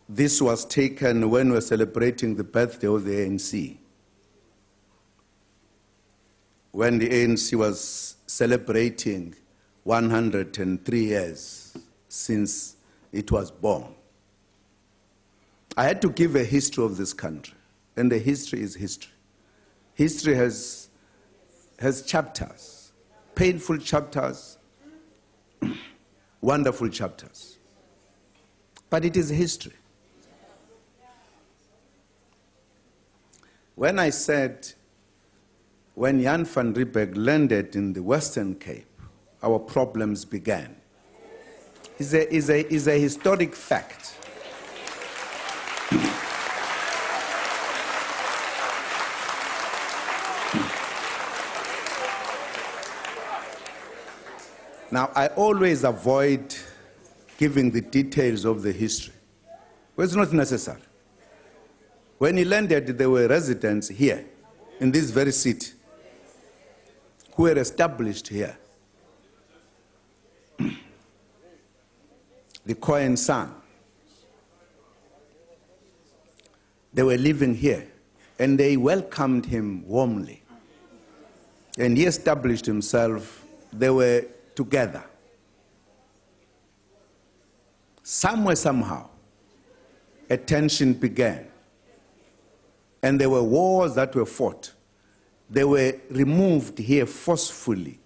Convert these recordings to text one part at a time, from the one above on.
This was taken when we were celebrating the birthday of the ANC. When the ANC was celebrating 103 years since it was born. I had to give a history of this country, and the history is history. History has chapters, painful chapters, wonderful chapters, but it is history. When I said, when Jan van Riebeeck landed in the Western Cape, our problems began, is a historic fact. Now, I always avoid giving the details of the history, but it's not necessary. When he landed, there were residents here, in this very city, who were established here. The Cohen son. They were living here, and they welcomed him warmly. And he established himself. They were together. Somewhere, somehow, a tension began. And there were wars that were fought. They were removed here forcefully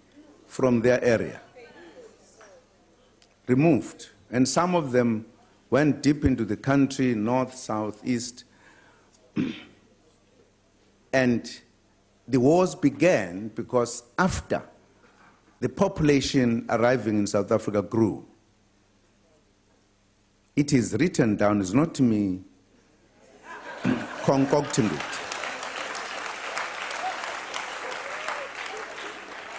from their area. Removed. And some of them went deep into the country, north, south, east. And the wars began because after the population arriving in South Africa grew. It is written down, it's not me concocting it.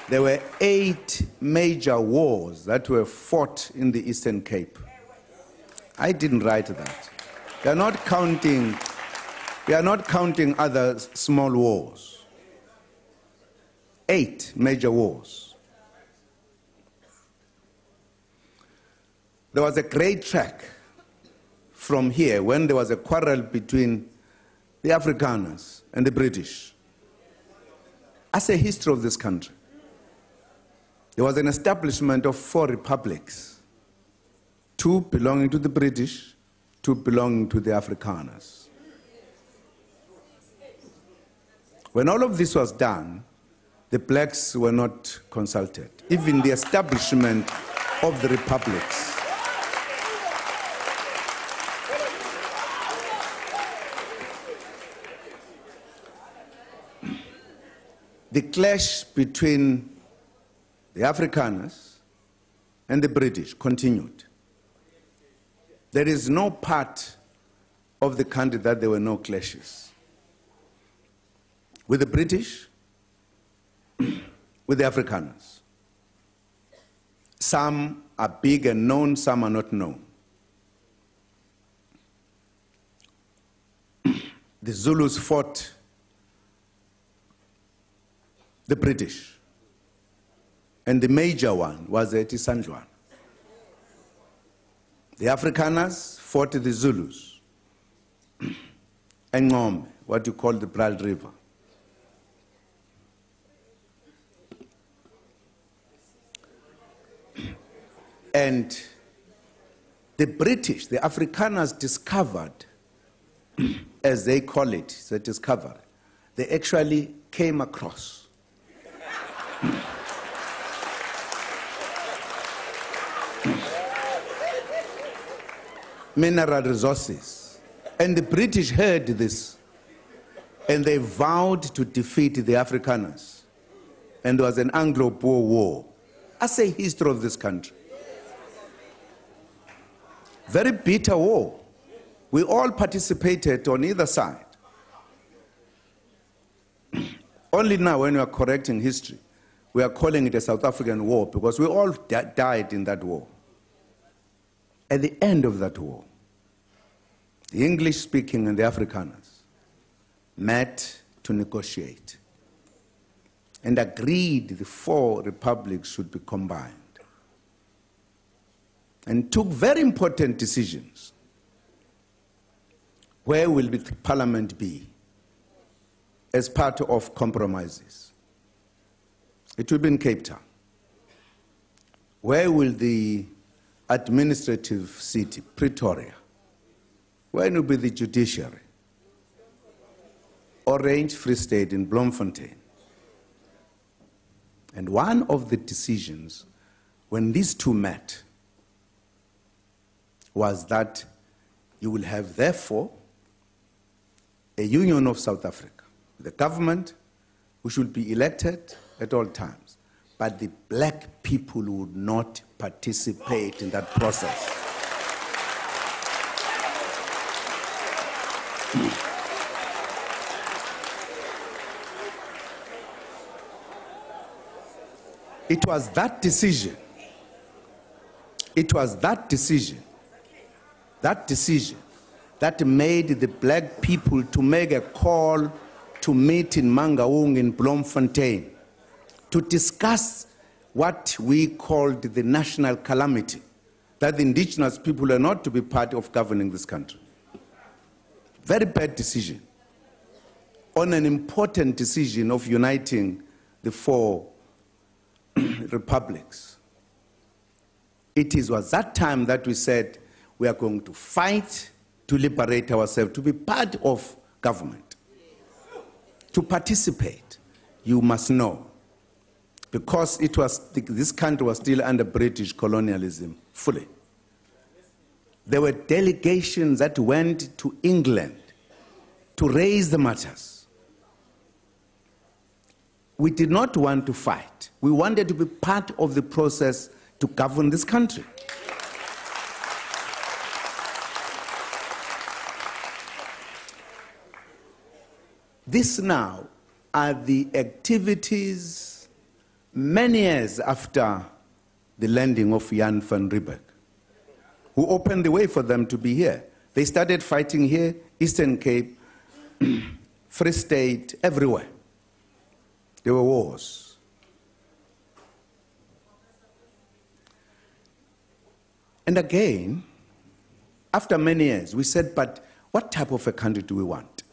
There were 8 major wars that were fought in the Eastern Cape. I didn't write that. We are not counting other small wars. 8 major wars. There was a great track from here when there was a quarrel between the Afrikaners and the British. As a history of this country, there was an establishment of 4 republics, 2 belonging to the British, 2 belonging to the Afrikaners. When all of this was done, the blacks were not consulted, even the establishment of the republics. The clash between the Afrikaners and the British continued. There is no part of the country that there were no clashes. With the British, with the Afrikaners. Some are big and known, some are not known. The Zulus fought the British, and the major one was at Isandlwana. The Afrikaners fought the Zulus, and Ngombe, what you call the Brald River. And the British, the Afrikaners discovered, as they call it, the discovery, they actually came across mineral resources. And the British heard this, and they vowed to defeat the Afrikaners. And there was an Anglo-Boer war. As a history of this country. Very bitter war. We all participated on either side. Only now, when we are correcting history, we are calling it a South African war because we all died in that war. At the end of that war, the English-speaking and the Afrikaners met to negotiate and agreed the 4 republics should be combined and took very important decisions. Where will the parliament be as part of compromises? It will be in Cape Town. Where will the administrative city, Pretoria? Where will be the judiciary? Orange Free State in Bloemfontein. And one of the decisions when these two met was that you will have, therefore, a union of South Africa, the government who should be elected at all times, but the black people would not participate in that process. It was that decision, that made the black people to make a call to meet in Mangaung in Bloemfontein to discuss what we called the national calamity, that the indigenous people are not to be part of governing this country. Very bad decision on an important decision of uniting the four republics. It was that time that we said we are going to fight to liberate ourselves, to be part of government. To participate, you must know, because this country was still under British colonialism fully. There were delegations that went to England to raise the matters. We did not want to fight. We wanted to be part of the process to govern this country. This now are the activities many years after the landing of Jan van Riebeeck, who opened the way for them to be here. They started fighting here, Eastern Cape, Free State, everywhere. There were wars. And again, after many years, we said, but what type of a country do we want?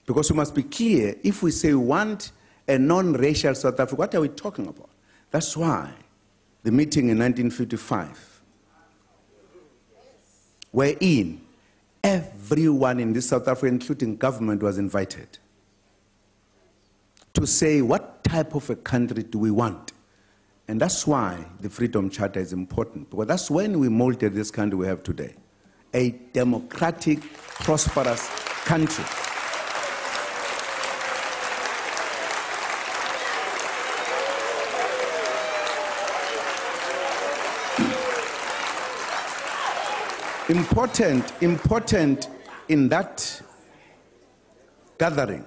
Because we must be clear, if we say we want a non-racial South Africa, what are we talking about? That's why the meeting in 1955, wherein everyone in this South Africa, including government, was invited to say what type of a country do we want. And that's why the Freedom Charter is important, because that's when we molded this country we have today, a democratic, prosperous country. Important in that gathering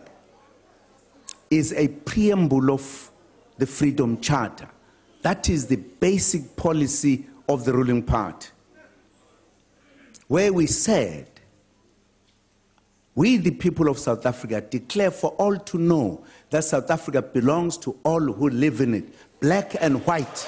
is a preamble of the Freedom Charter. That is the basic policy of the ruling party, where we said, we the people of South Africa declare for all to know that South Africa belongs to all who live in it, black and white.